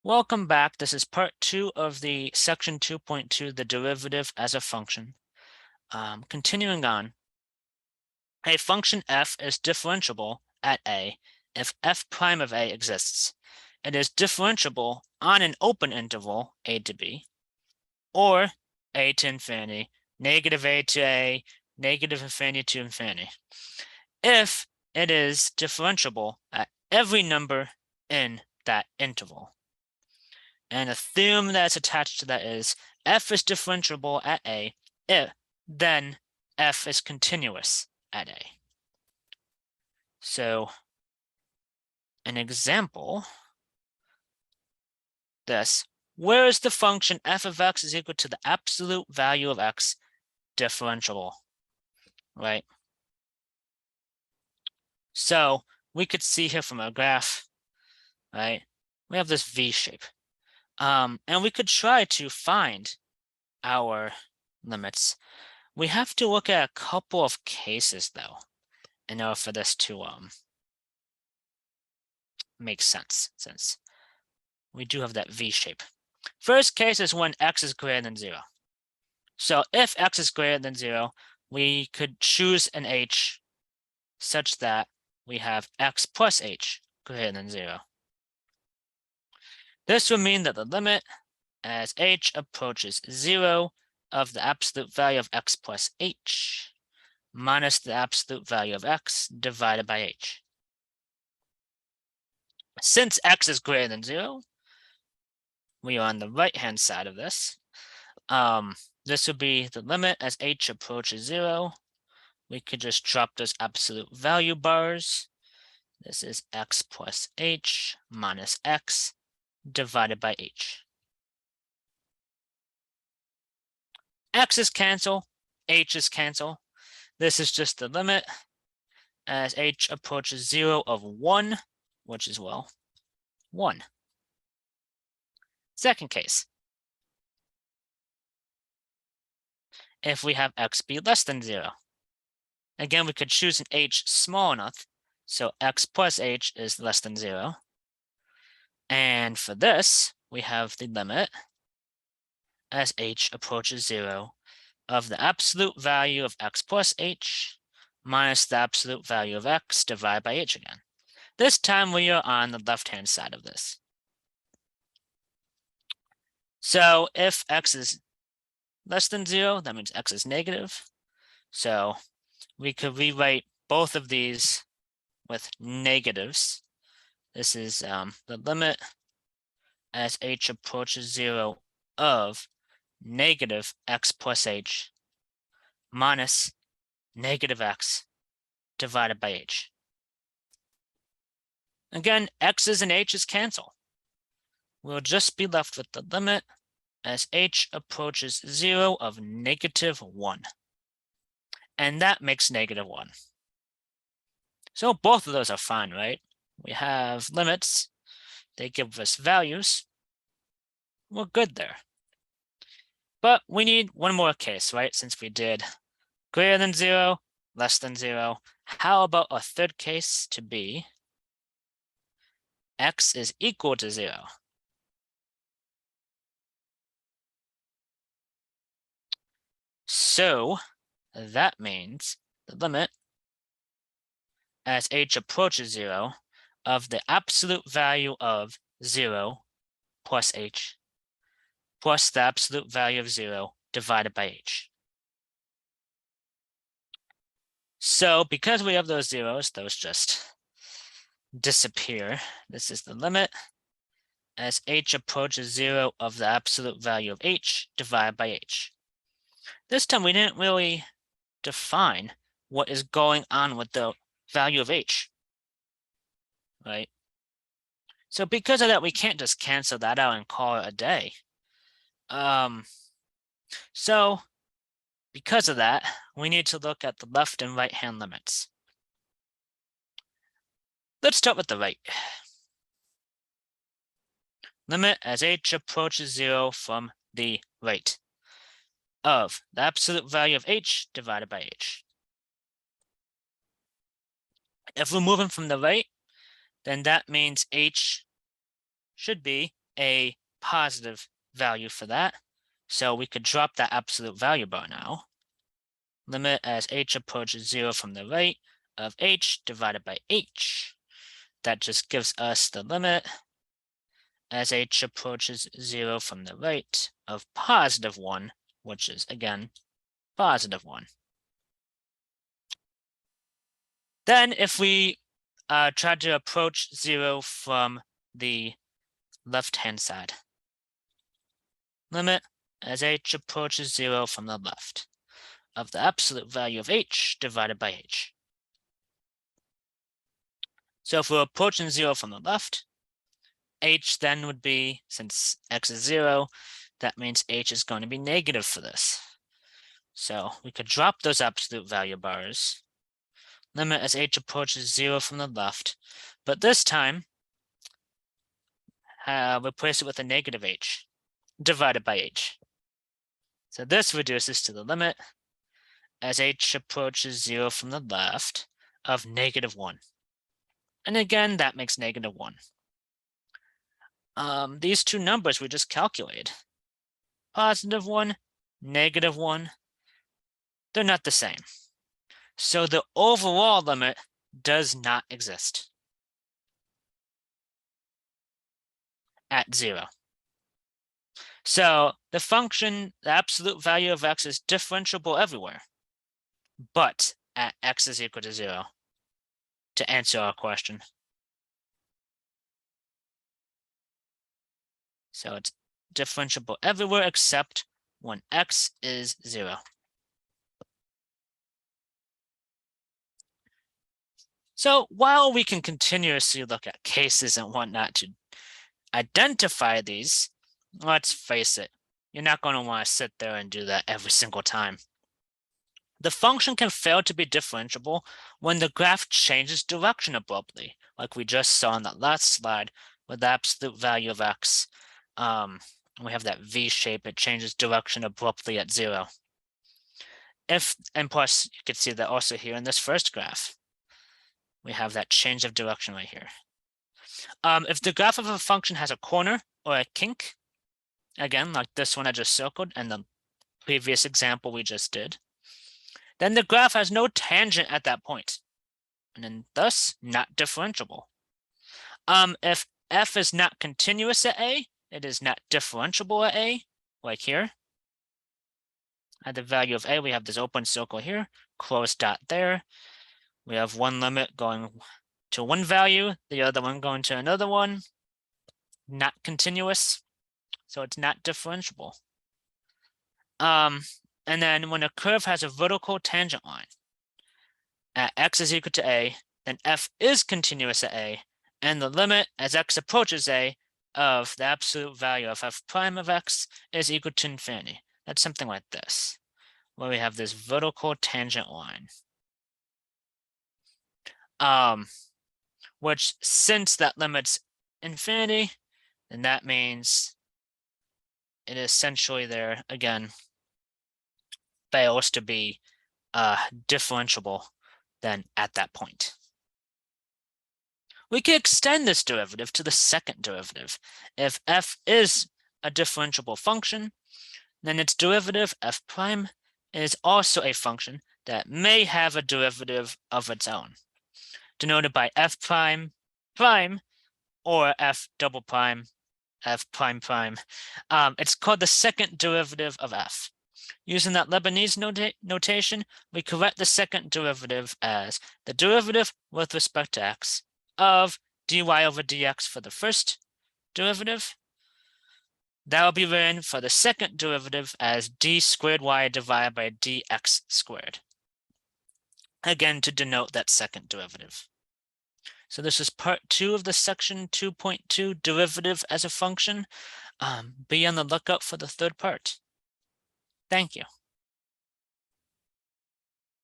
Welcome back. This is part 2 of the section 2.2, the derivative as a function. Continuing on, a function f is differentiable at a if f prime of a exists. It is differentiable on an open interval, a to b, or a to infinity, negative a to a, negative infinity to infinity, if it is differentiable at every number in that interval. And the theorem that's attached to that is f is differentiable at a if then f is continuous at a. So an example, where is the function f of x is equal to the absolute value of x differentiable, right? So we could see here from our graph, right? We have this V shape. And we could try to find our limits. We have to look at a couple of cases though, in order for this to make sense, since we do have that V shape. First case is when x is greater than 0. So if x is greater than 0, we could choose an h such that we have x plus h greater than 0. This would mean that the limit as h approaches 0 of the absolute value of x plus h minus the absolute value of x divided by h. Since x is greater than 0, we are on the right-hand side of this. This would be the limit as h approaches 0. We could just drop those absolute value bars. This is x plus h minus x divided by h. X is cancel, h is cancel. This is just the limit as h approaches 0 of 1, which is, well, 1. Second case, if we have x be less than 0. Again, we could choose an h small enough, so x plus h is less than 0. And for this, we have the limit as h approaches 0 of the absolute value of x plus h minus the absolute value of x divided by h again. This time we are on the left-hand side of this. So if x is less than 0, that means x is negative. So we could rewrite both of these with negatives. This is the limit as h approaches 0 of negative x plus h minus negative x divided by h. Again, x's and h's cancel. We'll just be left with the limit as h approaches 0 of negative 1. And that makes negative 1. So both of those are fine, right? We have limits. They give us values. We're good there. But we need one more case, right? Since we did greater than 0, less than 0. How about a third case to be x is equal to 0? So that means the limit as h approaches 0 of the absolute value of 0 plus h plus the absolute value of 0 divided by h. So because we have those zeros, those just disappear. This is the limit as h approaches 0 of the absolute value of h divided by h. This time we didn't really define what is going on with the value of h, right? So because of that, we can't just cancel that out and call it a day. So because of that, we need to look at the left and right hand limits. Let's start with the right. Limit as h approaches 0 from the right of the absolute value of h divided by h. If we're moving from the right, then that means h should be a positive value for that. So we could drop that absolute value bar now. Limit as h approaches 0 from the right of h divided by h. That just gives us the limit as h approaches 0 from the right of positive 1, which is, again, positive 1. Then if we try to approach 0 from the left-hand side, limit as h approaches 0 from the left of the absolute value of h divided by h. So if we're approaching 0 from the left, h then would be, since x is 0, that means h is going to be negative for this. So we could drop those absolute value bars, limit as h approaches 0 from the left, but this time replace it with a negative h divided by h. So this reduces to the limit as h approaches 0 from the left of negative 1. And again, that makes negative 1. These two numbers we just calculated, positive 1, negative 1, they're not the same. So the overall limit does not exist at 0. So the function, the absolute value of x is differentiable everywhere, but at x is equal to 0, to answer our question. So it's differentiable everywhere except when x is 0. So while we can continuously look at cases and whatnot to identify these, let's face it, you're not going to want to sit there and do that every single time. The function can fail to be differentiable when the graph changes direction abruptly, like we just saw on that last slide with the absolute value of x. We have that V shape, it changes direction abruptly at 0. And plus, you can see that also here in this first graph. We have that change of direction right here. If the graph of a function has a corner or a kink, again, like this one I just circled and the previous example we just did, then the graph has no tangent at that point, and then thus not differentiable. If f is not continuous at a, it is not differentiable at a, like here. At the value of a, we have this open circle here, closed dot there. We have one limit going to one value, the other one going to another one. Not continuous, so it's not differentiable. And then when a curve has a vertical tangent line at x is equal to a, then f is continuous at a, and the limit as x approaches a of the absolute value of f prime of x is equal to infinity. That's something like this, where we have this vertical tangent line. Which, since that limit's infinity, then that means it essentially there, again, fails to be differentiable then at that point. We can extend this derivative to the second derivative. If f is a differentiable function, then its derivative f prime is also a function that may have a derivative of its own, denoted by f prime prime or f double prime, f prime prime. It's called the second derivative of f. Using that Leibniz notation, we correct the second derivative as the derivative with respect to x of dy over dx for the first derivative. That will be written for the second derivative as d squared y divided by dx squared. Again, to denote that second derivative. So this is part 2 of the section 2.2 derivative as a function. Be on the lookout for the third part. Thank you.